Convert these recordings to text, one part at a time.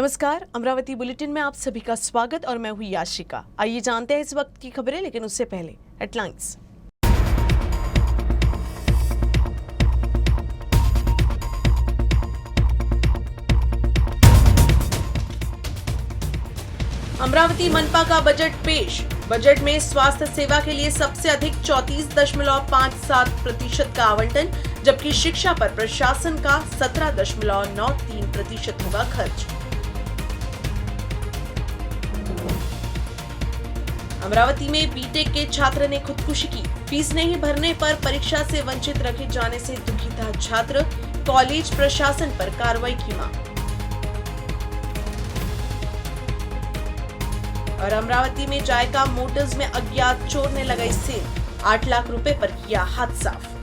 नमस्कार, अमरावती बुलेटिन में आप सभी का स्वागत और मैं हुई याशिका। आइए जानते हैं इस वक्त की खबरें, लेकिन उससे पहले हेडलाइंस। अमरावती मनपा का बजट पेश। बजट में स्वास्थ्य सेवा के लिए सबसे अधिक 34.57% का आवंटन, जबकि शिक्षा पर प्रशासन का 17.93% होगा खर्च। अमरावती में बीटेक के छात्र ने खुदकुशी की। फीस नहीं भरने पर परीक्षा से वंचित रखे जाने से दुखी था छात्र। कॉलेज प्रशासन पर कार्रवाई की मांग। और अमरावती में जायका मोटर्स में अज्ञात चोर ने लगाई सेल। 8 लाख रुपए पर किया हाथ साफ।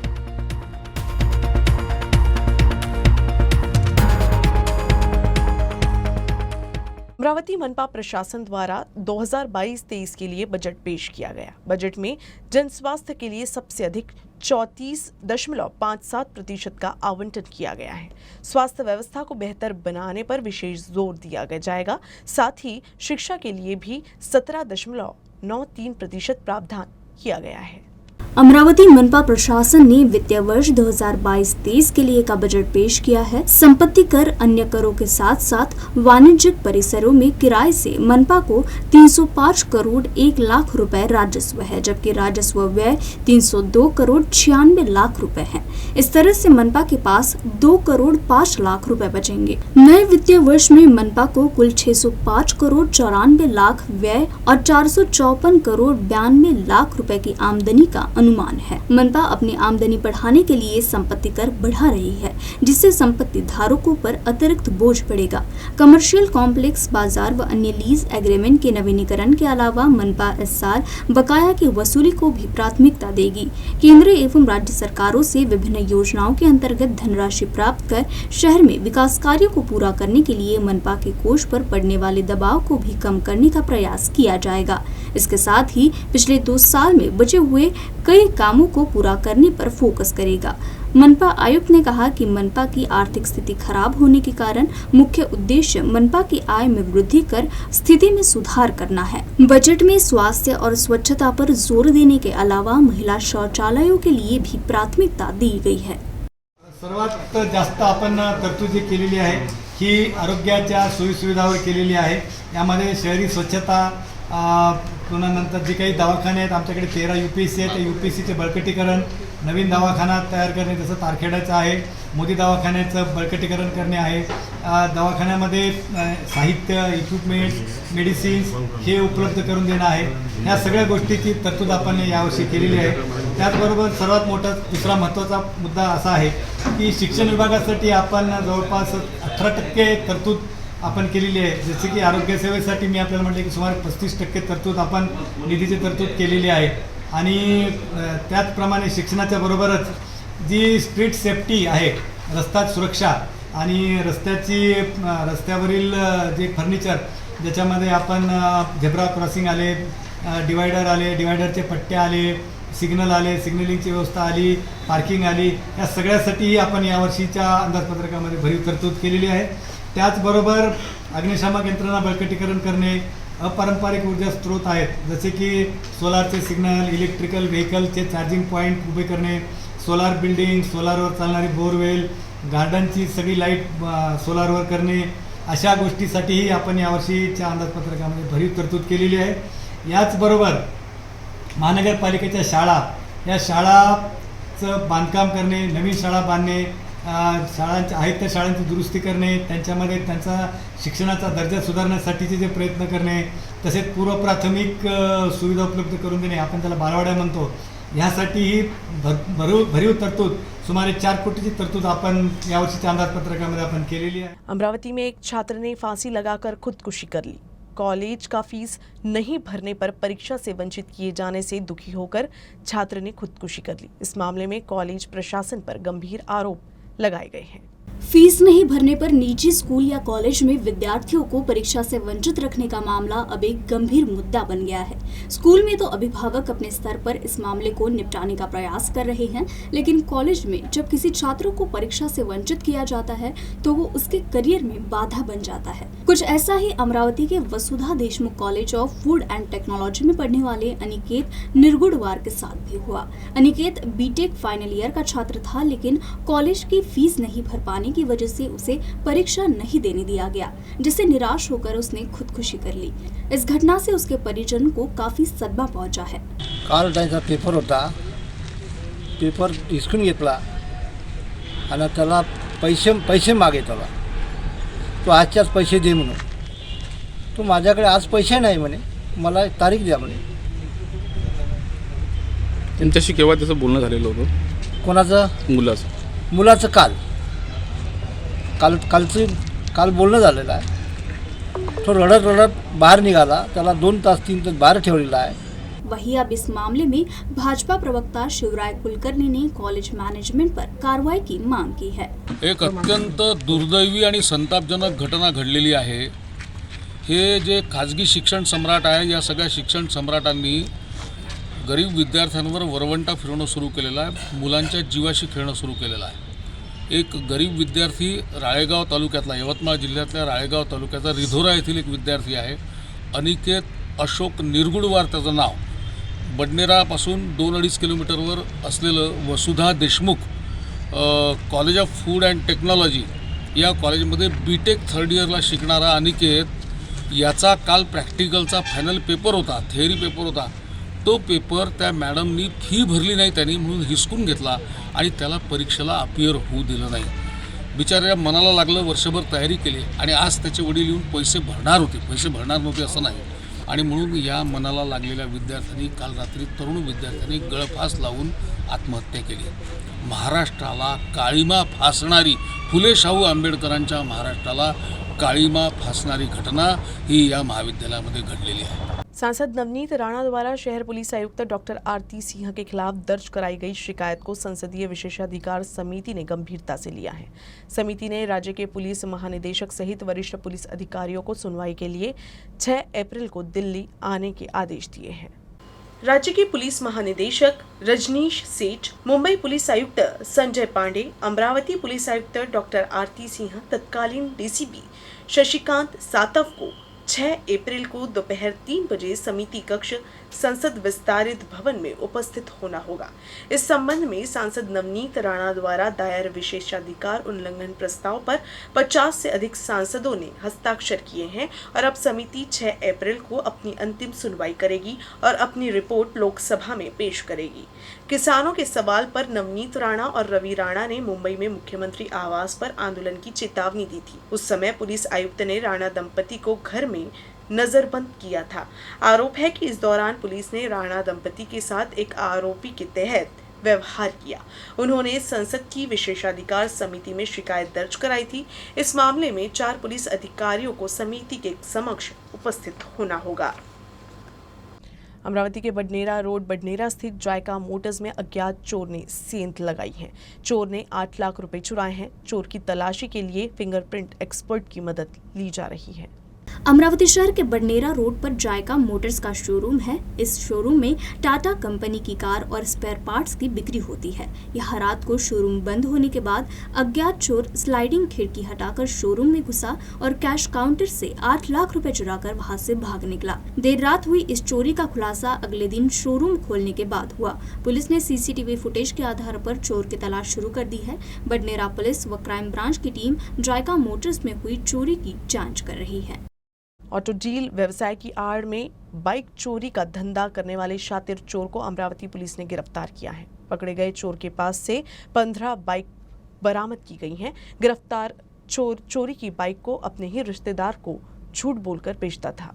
अमरावती मनपा प्रशासन द्वारा 2022-23 के लिए बजट पेश किया गया। बजट में जन स्वास्थ्य के लिए सबसे अधिक 34.57% का आवंटन किया गया है। स्वास्थ्य व्यवस्था को बेहतर बनाने पर विशेष जोर दिया जाएगा। साथ ही शिक्षा के लिए भी 17.93% प्रावधान किया गया है। अमरावती मनपा प्रशासन ने वित्तीय वर्ष 2022-23 के लिए का बजट पेश किया है। संपत्ति कर, अन्य करों के साथ साथ वाणिज्यिक परिसरों में किराए से मनपा को 305 करोड़ 1 लाख रुपए राजस्व है, जबकि राजस्व व्यय 302 करोड़ 96 लाख रुपए है। इस तरह से मनपा के पास 2 करोड़ 5 लाख रुपए बचेंगे। नए वित्तीय वर्ष में मनपा को कुल 605 करोड़ 94 लाख व्यय और 454 करोड़ 92 लाख रुपए की आमदनी का अनुमान है। मनपा अपनी आमदनी बढ़ाने के लिए संपत्ति कर बढ़ा रही है, जिससे संपत्ति धारकों पर अतिरिक्त बोझ पड़ेगा। कमर्शियल कॉम्प्लेक्स, बाजार व अन्य लीज एग्रीमेंट के नवीनीकरण के अलावा मनपा इस साल बकाया की वसूली को भी प्राथमिकता देगी। केंद्र एवं राज्य सरकारों से विभिन्न योजनाओं के अंतर्गत धनराशि प्राप्त कर शहर में विकास कार्यों को पूरा करने के लिए मनपा के कोष पर पड़ने वाले दबाव को भी कम करने का प्रयास किया जाएगा। इसके साथ ही पिछले 2 साल में बचे हुए कई कामों को पूरा करने पर फोकस करेगा। मनपा आयुक्त ने कहा कि मनपा की आर्थिक स्थिति खराब होने के कारण मुख्य उद्देश्य मनपा की आय में वृद्धि कर स्थिति में सुधार करना है। बजट में स्वास्थ्य और स्वच्छता पर जोर देने के अलावा महिला शौचालयों के लिए भी प्राथमिकता दी गई है। सर्वात जास्त आपण तरतुदी केलेली आहे ही आरोग्याच्या सोयीसुविधावर केलेली आहे। यामध्ये शहरी स्वच्छता, पुन्हा नंतर जे काही दवाखाने आहेत, आमच्याकडे 13 UPSC आहेत, UPSCचे बळकटीकरण, नवीन दवाखाना तयार करणे, जसं तारखेड्याचं आहे, मोदी दवाखान्याचं बळकटीकरण करणे आहे। दवाखान्यामध्ये साहित्य, इक्विपमेंट्स, मेडिसिन्स हे उपलब्ध करून देणं आहे। या सगळ्या गोष्टीची तरतूद आपण यावर्षी केलेली आहे। त्याचबरोबर सर्वात मोठा दुसरा महत्त्वाचा मुद्दा असा आहे की शिक्षण विभागासाठी आपण जवळपास 18% तरतूद आपण केलेली आहे। जसे की आरोग्य सेवेसाठी मी आपल्याला म्हटले की सुमारे 35% तरतूद आपण निधीची तरतूद केलेली आहे। आणि त्याचप्रमाणे शिक्षणाच्या बरोबरच जी स्ट्रीट सेफ्टी आहे, रस्ता सुरक्षा आणि रस्त्यावरील जे फर्निचर, ज्याच्यामध्ये आपण झेब्रा क्रॉसिंग आले, डिवायडर आले, डिवायडरचे पट्टे आले, सिग्नल आले, सिग्नलिंगची व्यवस्था आली, पार्किंग आली, या सगळ्यासाठीही आपण यावर्षीच्या अंदाजपत्रकामध्ये भरीव तरतूद केलेली आहे। त्याचबरोबर अग्निशामक यंत्रणा बळकटीकरण करणे, अपारंपरिक ऊर्जा स्रोत आहेत जसे की सोलारचे सिग्नल, इलेक्ट्रिकल व्हेकलचे चार्जिंग पॉईंट उभे करणे, सोलार बिल्डिंग, सोलारवर चालणारी बोरवेल, गार्डनची सगळी लाईट सोलारवर करणे, अशा गोष्टीसाठीही आपण यावर्षीच्या अंदाजपत्रकामध्ये भरीव तरतूद केलेली आहे। याचबरोबर महानगरपालिकेच्या शाळा, या शाळाचं बांधकाम करणे, नवीन शाळा बांधणे, शाळांच्या आहेत त्या शाळांची दुरुस्ती करणे, त्यांच्यामध्ये त्यांचा शिक्षणाचा दर्जा सुधारण्यासाठीचे जे प्रयत्न करणे, तसेच पूर्व प्राथमिक सुविधा उपलब्ध करून देणे, आपण त्याला बालवाड्या म्हणतो, ह्यासाठीही भरीव तरतूद सुमारे 4 कोटीची तरतूद आपण यावर्षीच्या अंदाजपत्रकामध्ये आपण केलेली आहे। अमरावती में एक छात्र ने फांसी लगाकर खुदकुशी कर ली। कॉलेज का फीस नहीं भरने पर परीक्षा से वंचित किए जाने से दुखी होकर छात्र ने खुदकुशी कर ली। इस मामले में कॉलेज प्रशासन पर गंभीर आरोप लगाए गए हैं। फीस नहीं भरने पर निजी स्कूल या कॉलेज में विद्यार्थियों को परीक्षा से वंचित रखने का मामला अब एक गंभीर मुद्दा बन गया है। स्कूल में तो अभिभावक अपने स्तर पर इस मामले को निपटाने का प्रयास कर रहे हैं, लेकिन कॉलेज में जब किसी छात्र को परीक्षा से वंचित किया जाता है तो वो उसके करियर में बाधा बन जाता है। कुल कुछ ऐसा ही अमरावती के Vasudha Deshmukh college of food and technology में पढ़ने वाले अनिकेत निर्गुणवार के साथ भी हुआ। अनिकेत बीटेक फाइनल ईयर का छात्र था, लेकिन कॉलेज की फीस नहीं भर पाने की वजह से उसे परीक्षा नहीं देने दिया गया, जिससे निराश होकर उसने खुदकुशी कर ली। इस घटना से उसके परिजन को काफी सदमा पहुंचा है। काल त्यांचा पेपर होता, पेपर हिसकून घेतला आणि त्याला पैसे मागे त्याला, तो आजचे आज पैसे दे म्हणून. तो माझ्याकडे आज पैसे नाही म्हणे, मला तारीख द्या म्हणे. त्यांच्याशी केव्हा त्याचं बोलणं झालेलं होतं? कोणाचं? मुलाचं काल बोलणं झालेलं आहे. तो रडत बाहेर निघाला, त्याला 2 तास 3 तास बाहेर ठेवलेला आहे. वहीं अब इस मामले में भाजपा प्रवक्ता शिवराय कुलकर्णी ने कॉलेज मैनेजमेंट पर कार्रवाई की मांग की है। एक अत्यंत दुर्दैवी आणि संतापजनक घटना घडलेली आहे। हे जे खाजगी शिक्षण सम्राट आहे, या सगळ्या शिक्षण सम्राटांनी गरीब विद्यार्थ्यांवर वरवंटा फिरवणं सुरू केलेलं आहे, मुलांच्या जीवाशी खेळणं सुरू केलेलं आहे। एक गरीब विद्यार्थी राळेगाव तालुक्यातला, यवतमाळ जिल्ह्यातल्या राळेगाव तालुक्याचा रिधोरा येथील एक विद्यार्थी आहे, अनिकेत अशोक निर्गुणवार त्याचं नाव। बडनेरापासून 2-2.5 किलोमीटरवर असलेलं Vasudha Deshmukh college of food and technology या कॉलेजमध्ये बीटेक 3rd इयरला शिकणारा अनिकेत याचा काल प्रॅक्टिकलचा फायनल पेपर होता, थिअरी पेपर होता। तो पेपर त्या मॅडमनी फी भरली नाही त्यांनी, म्हणून हिसकून घेतला आणि त्याला परीक्षेला अपियर होऊ दिलं नाही। बिचाऱ्या मनाला लागलं, वर्षभर तयारी केली आणि आज त्याचे वडील येऊन पैसे भरणार नव्हते असं नाही, आणि म्हणून या मनाला लागलेल्या विद्यार्थ्यांनी काल रात्री तरुण विद्यार्थ्यांनी गळफास लावून आत्महत्या केली। महाराष्ट्राला काळीमा फासणारी, फुले शाहू आंबेडकरांच्या महाराष्ट्राला काळीमा फासणारी घटना ही या महाविद्यालयामध्ये घडलेली आहे। सांसद नवनीत राणा द्वारा शहर पुलिस आयुक्त डॉक्टर आरती सिंह के खिलाफ दर्ज कराई गई शिकायत को संसदीय विशेषाधिकार समिति ने गंभीरता से लिया है। समिति ने राज्य के पुलिस महानिदेशक सहित वरिष्ठ पुलिस अधिकारियों को सुनवाई के लिए 6 अप्रैल को दिल्ली आने के आदेश दिए हैं। राज्य के पुलिस महानिदेशक रजनीश सेठ, मुंबई पुलिस आयुक्त संजय पांडे, अमरावती पुलिस आयुक्त डॉक्टर आरती सिंह, तत्कालीन डीसीपी शशिकांत सातव को 6 अप्रैल को दोपहर 3 बजे समिति कक्ष संसद विस्तारित भवन में उपस्थित होना होगा। इस संबंध में सांसद नवनीत राणा द्वारा दायर विशेषाधिकार उल्लंघन प्रस्ताव पर 50 से अधिक सांसदों ने हस्ताक्षर किए हैं और अब समिति 6 अप्रैल को अपनी अंतिम सुनवाई करेगी और अपनी रिपोर्ट लोकसभा में पेश करेगी। किसानों के सवाल पर नवनीत राणा और रवि राणा ने मुंबई में मुख्यमंत्री आवास पर आंदोलन की चेतावनी दी थी। उस समय पुलिस आयुक्त ने राणा दंपति को घर में नजरबंद किया था। आरोप है कि इस दौरान पुलिस ने राणा दंपति के साथ एक आरोपी के तहत व्यवहार किया। उन्होंने संसद की विशेषाधिकार समिति में शिकायत दर्ज कराई थी। इस मामले में 4 पुलिस अधिकारियों को समिति के समक्ष उपस्थित होना होगा। अमरावती के बडनेरा रोड बडनेरा स्थित जायका मोटर्स में अज्ञात चोर ने सेंध लगाई है। चोर ने 8 लाख रुपए चुराए हैं। चोर की तलाशी के लिए फिंगरप्रिंट एक्सपर्ट की मदद ली जा रही है। अमरावती शहर के बडनेरा रोड पर जायका मोटर्स का शोरूम है। इस शोरूम में टाटा कंपनी की कार और स्पेयर पार्ट्स की बिक्री होती है। यहाँ रात को शोरूम बंद होने के बाद अज्ञात चोर स्लाइडिंग खिड़की हटाकर शोरूम में घुसा और कैश काउंटर से 8 लाख रुपए चुराकर वहां से भाग निकला। देर रात हुई इस चोरी का खुलासा अगले दिन शोरूम खोलने के बाद हुआ। पुलिस ने सीसीटीवी फुटेज के आधार पर चोर की तलाश शुरू कर दी है। बडनेरा पुलिस व क्राइम ब्रांच की टीम जायका मोटर्स में हुई चोरी की जाँच कर रही है। ऑटो डील व्यवसाय की आड़ में बाइक चोरी का धंधा करने वाले शातिर चोर को अमरावती पुलिस ने गिरफ्तार किया है। पकड़े गए चोर के पास से 15 बाइक बरामद की गई हैं। गिरफ्तार चोर चोरी की बाइक को अपने ही रिश्तेदार को झूठ बोलकर बेचता था।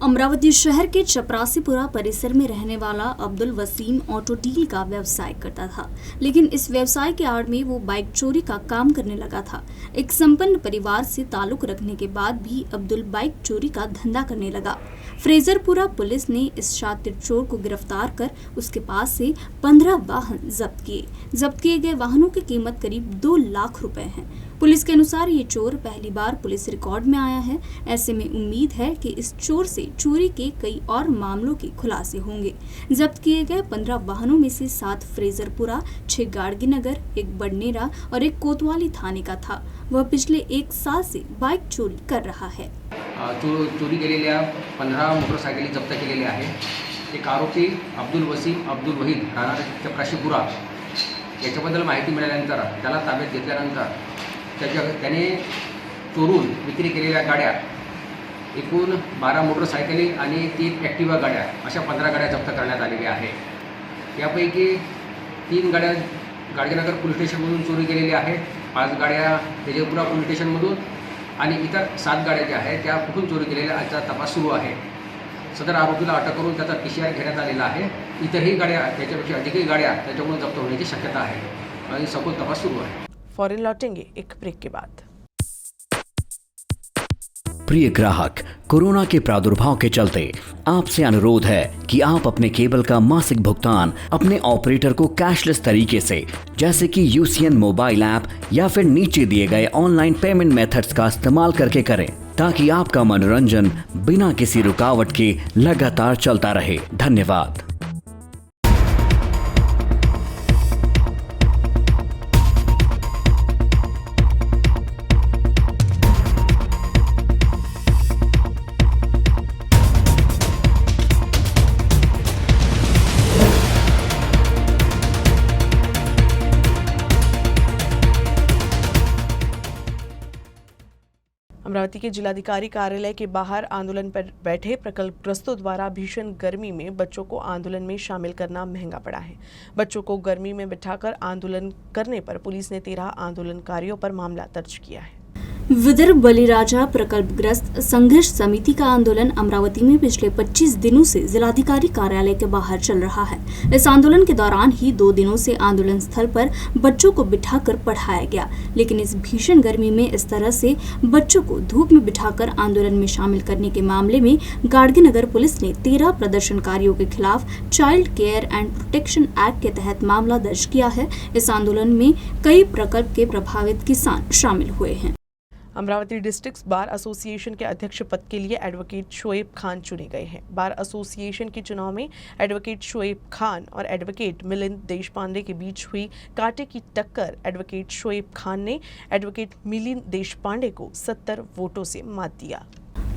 अमरावती शहर के चपरासीपुरा परिसर में रहने वाला अब्दुल वसीम ऑटो डील का व्यवसाय करता था, लेकिन इस व्यवसाय के आड़ में वो बाइक चोरी का काम करने लगा था। एक संपन्न परिवार से ताल्लुक रखने के बाद भी अब्दुल बाइक चोरी का धंधा करने लगा। फ्रेजरपुरा पुलिस ने इस शातिर चोर को गिरफ्तार कर उसके पास से 15 वाहन जब्त किए। जब्त किए गए वाहनों की कीमत करीब 2 लाख रुपए है। पुलिस के अनुसार ये चोर पहली बार पुलिस रिकॉर्ड में आया है। ऐसे में उम्मीद है कि इस चोर से चोरी के कई और मामलों के खुलासे होंगे। जब्त किए गए 15 वाहनों में से 7 फ्रेजरपुरा, 6 गाड़गी नगर, 1 बडनेरा और 1 कोतवाली थाने का था। वह पिछले 1 साल से बाइक चोरी कर रहा है। चोरी केलेल्या 15 मोटरसायकली जप्त केलेल्या आहे। एक आरोपी अब्दुल वसीम अब्दुल वहीद राहणार चपराशीपुरा याच्याबद्दल माहिती मिळाल्यानंतर त्याला ताब्यात घेतल्यानंतर त्याने चोरून विक्री केलेल्या गाड्या एकूण 12 मोटरसायकली आणि 3 ॲक्टिवा गाड्या अशा 15 गाड्या जप्त करण्यात आलेल्या आहे। यापैकी 3 गाड्या गाडगेनगर पोलीस स्टेशनमधून चोरी केलेल्या आहेत, 5 गाड्या तेजपुरा पोलीस स्टेशनमधून आणि इतर 7 गाड्या ज्या आहेत त्या कुठून चोरी केलेल्या याचा तपास सुरू आहे। सदर आरोपीला अटक करून त्याचा PCR घेण्यात आलेला आहे। इतरही गाड्या त्याच्यापेक्षा अधिकही गाड्या त्याच्याकडून जप्त होण्याची शक्यता आहे आणि सखोल तपास सुरू आहे। फौरन लौटेंगे एक ब्रेक के बाद। प्रिय ग्राहक, कोरोना के प्रादुर्भाव के चलते आपसे अनुरोध है कि आप अपने केबल का मासिक भुगतान अपने ऑपरेटर को कैशलेस तरीके से, जैसे कि UCN मोबाइल ऐप या फिर नीचे दिए गए ऑनलाइन पेमेंट मेथड्स का इस्तेमाल करके करें, ताकि आपका मनोरंजन बिना किसी रुकावट के लगातार चलता रहे। धन्यवाद। अमरावती के जिलाधिकारी कार्यालय के बाहर आंदोलन पर बैठे प्रकल्पग्रस्तों द्वारा भीषण गर्मी में बच्चों को आंदोलन में शामिल करना महंगा पड़ा है। बच्चों को गर्मी में बिठाकर आंदोलन करने पर पुलिस ने 13 आंदोलनकारियों पर मामला दर्ज किया है। विदर्भ बलिराजा प्रकल्पग्रस्त संघर्ष समिति का आंदोलन अमरावती में पिछले 25 दिनों से जिलाधिकारी कार्यालय के बाहर चल रहा है। इस आंदोलन के दौरान ही 2 दिनों से आंदोलन स्थल पर बच्चों को बिठाकर पढ़ाया गया, लेकिन इस भीषण गर्मी में इस तरह से बच्चों को धूप में बिठाकर आंदोलन में शामिल करने के मामले में गाड़गीनगर पुलिस ने 13 प्रदर्शनकारियों के खिलाफ child care and protection act के तहत मामला दर्ज किया है। इस आंदोलन में कई प्रकल्प के प्रभावित किसान शामिल हुए हैं। अमरावती डिस्ट्रिक्ट बार एसोसिएशन के अध्यक्ष पद के लिए एडवोकेट शोएब खान चुने गए हैं। बार एसोसिएशन के चुनाव में एडवोकेट शोएब खान और एडवोकेट मिलिंद देशपांडे के बीच हुई कांटे की टक्कर एडवोकेट शोएब खान ने एडवोकेट मिलिंद देशपांडे को 70 वोटों से मात दिया।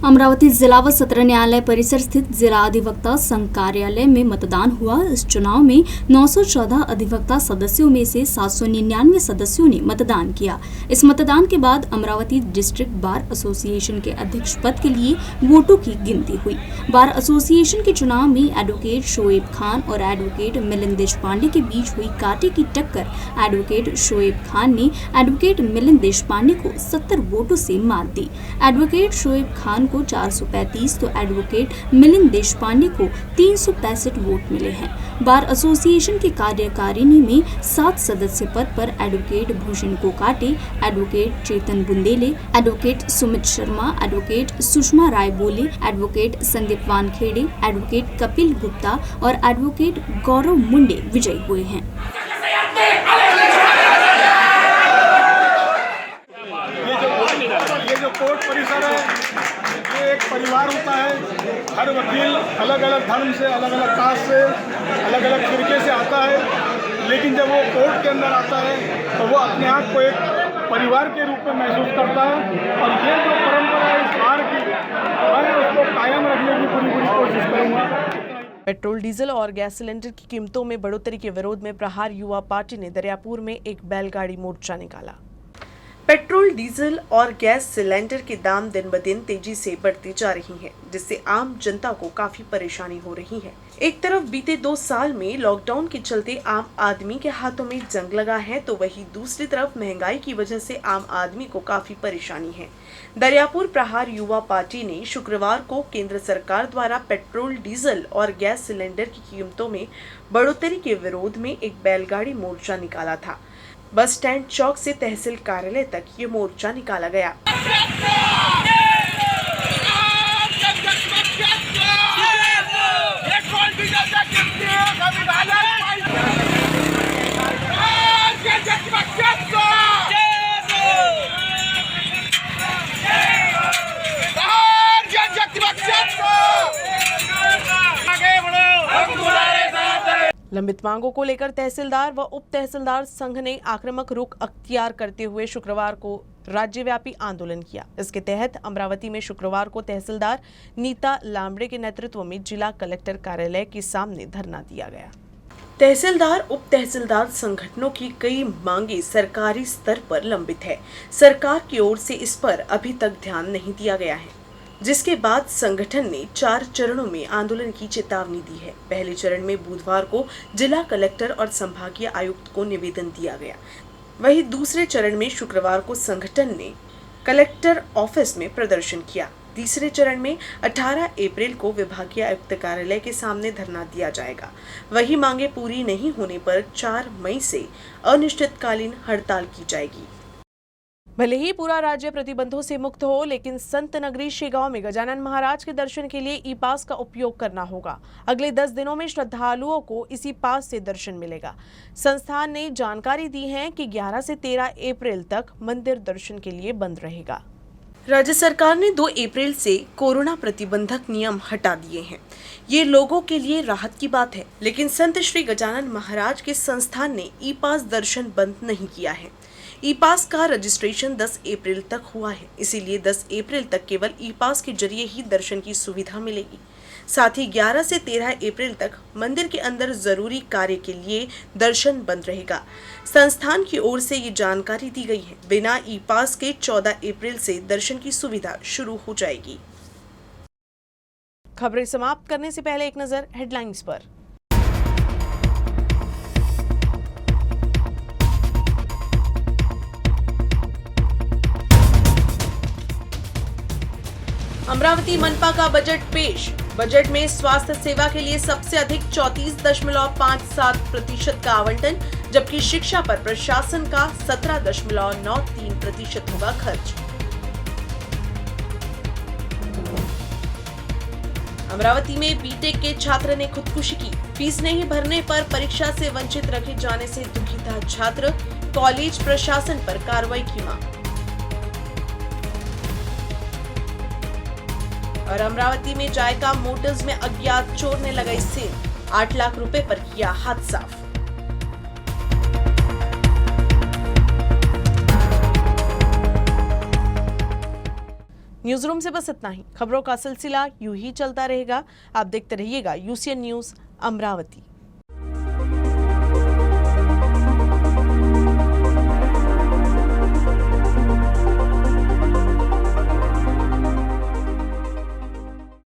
अमरावती जिला व सत्र न्यायालय परिसर स्थित जिला अधिवक्ता संघ कार्यालय में मतदान हुआ। इस चुनाव में 914 अधिवक्ता सदस्यों में से 799 सदस्यों ने मतदान किया। इस मतदान के बाद अमरावती डिस्ट्रिक्ट बार एसोसिएशन के अध्यक्ष पद के लिए वोटों की गिनती हुई। बार एसोसिएशन के चुनाव में एडवोकेट शोएब खान और एडवोकेट मिलिंद देशपांडे के बीच हुई कांटे की टक्कर एडवोकेट शोएब खान ने एडवोकेट मिलिंद देशपांडे को 70 वोटों से मात दी। एडवोकेट शोएब खान को 435 तो एडवोकेट मिलिंद देशपांडे को 365 वोट मिले हैं। बार एसोसिएशन की कार्यकारिणी में 7 सदस्य पद पर एडवोकेट भूषण कोकाटे, एडवोकेट चेतन बुंदेले, एडवोकेट सुमित शर्मा, एडवोकेट सुषमा राय बोले, एडवोकेट संदीप वानखेड़े, एडवोकेट कपिल गुप्ता और एडवोकेट गौरव मुंडे विजयी हुए हैं। ये जो कोर्ट परिसर है ये एक परिवार होता है। हर वकील अलग अलग धर्म से, अलग अलग कास्ट से, अलग अलग फिरके से आता है, लेकिन जब वो कोर्ट के अंदर आता है तो वो अपने आप को एक परिवार के रूप में महसूस करता है। और ये जो परंपरा है इस बार की, मैं उसको कायम रखने की पूरी कोशिश करूँगा। पेट्रोल, डीजल और गैस सिलेंडर की कीमतों में बढ़ोतरी के विरोध में प्रहार युवा पार्टी ने दरियापुर में एक बैलगाड़ी मोर्चा निकाला। पेट्रोल, डीजल और गैस सिलेंडर के दाम दिन ब दिन तेजी से बढ़ती जा रही हैं, जिससे आम जनता को काफी परेशानी हो रही है। एक तरफ बीते 2 साल में लॉकडाउन के चलते आम आदमी के हाथों में जंग लगा है, तो वहीं दूसरी तरफ महंगाई की वजह से आम आदमी को काफी परेशानी है। दरियापुर प्रहार युवा पार्टी ने शुक्रवार को केंद्र सरकार द्वारा पेट्रोल, डीजल और गैस सिलेंडर की कीमतों में बढ़ोतरी के विरोध में एक बैलगाड़ी मोर्चा निकाला था। बस स्टैंड चौक से तहसील कार्यालय तक ये मोर्चा निकाला गया। लंबित मांगों को लेकर तहसीलदार व उप तहसीलदार संघ ने आक्रामक रुख अख्तियार करते हुए शुक्रवार को राज्यव्यापी आंदोलन किया। इसके तहत अमरावती में शुक्रवार को तहसीलदार नीता लांबड़े के नेतृत्व में जिला कलेक्टर कार्यालय के सामने धरना दिया गया। तहसीलदार उप तहसीलदार संगठनों की कई मांगे सरकारी स्तर पर लंबित है। सरकार की ओर से इस पर अभी तक ध्यान नहीं दिया गया है, जिसके बाद संगठन ने 4 चरणों में आंदोलन की चेतावनी दी है। पहले चरण में बुधवार को जिला कलेक्टर और संभागीय आयुक्त को निवेदन दिया गया। वहीं दूसरे चरण में शुक्रवार को संगठन ने कलेक्टर ऑफिस में प्रदर्शन किया। तीसरे चरण में 18 अप्रैल को विभागीय आयुक्त कार्यालय के सामने धरना दिया जाएगा। वही मांगे पूरी नहीं होने पर 4 मई से अनिश्चितकालीन हड़ताल की जाएगी। भले ही पूरा राज्य प्रतिबंधों से मुक्त हो, लेकिन संत नगरी शेगांव में गजानन महाराज के दर्शन के लिए ई पास का उपयोग करना होगा। अगले 10 दिनों में श्रद्धालुओं को इसी पास से दर्शन मिलेगा। संस्थान ने जानकारी दी है कि 11 से 13 अप्रैल तक मंदिर दर्शन के लिए बंद रहेगा। राज्य सरकार ने 2 अप्रैल से कोरोना प्रतिबंधक नियम हटा दिए हैं। ये लोगों के लिए राहत की बात है, लेकिन संत श्री गजानन महाराज के संस्थान ने ई पास दर्शन बंद नहीं किया है। ई पास का रजिस्ट्रेशन 10 अप्रैल तक हुआ है, इसीलिए 10 अप्रैल तक केवल ई पास के जरिए ही दर्शन की सुविधा मिलेगी। साथ ही 11 से 13 अप्रैल तक मंदिर के अंदर जरूरी कार्य के लिए दर्शन बंद रहेगा। संस्थान की ओर से ये जानकारी दी गई है। बिना ई पास के 14 अप्रैल से दर्शन की सुविधा शुरू हो जाएगी। खबरें समाप्त करने से पहले एक नजर हेडलाइंस पर। अमरावती मनपा का बजट पेश। बजट में स्वास्थ्य सेवा के लिए सबसे अधिक 34.57% का आवंटन, जबकि शिक्षा पर प्रशासन का 17.93% होगा खर्च। अमरावती में बीटेक के छात्र ने खुदकुशी की। फीस नहीं भरने पर परीक्षा से वंचित रखे जाने से दुखी था छात्र। कॉलेज प्रशासन पर कार्रवाई की मांग। और अमरावती में जायका मोटर्स में अज्ञात चोर ने लगाई सेल। 8 लाख रुपए पर किया हाथ साफ। न्यूज रूम से बस इतना ही। खबरों का सिलसिला यूं ही चलता रहेगा। आप देखते रहिएगा यूसीएन न्यूज अमरावती।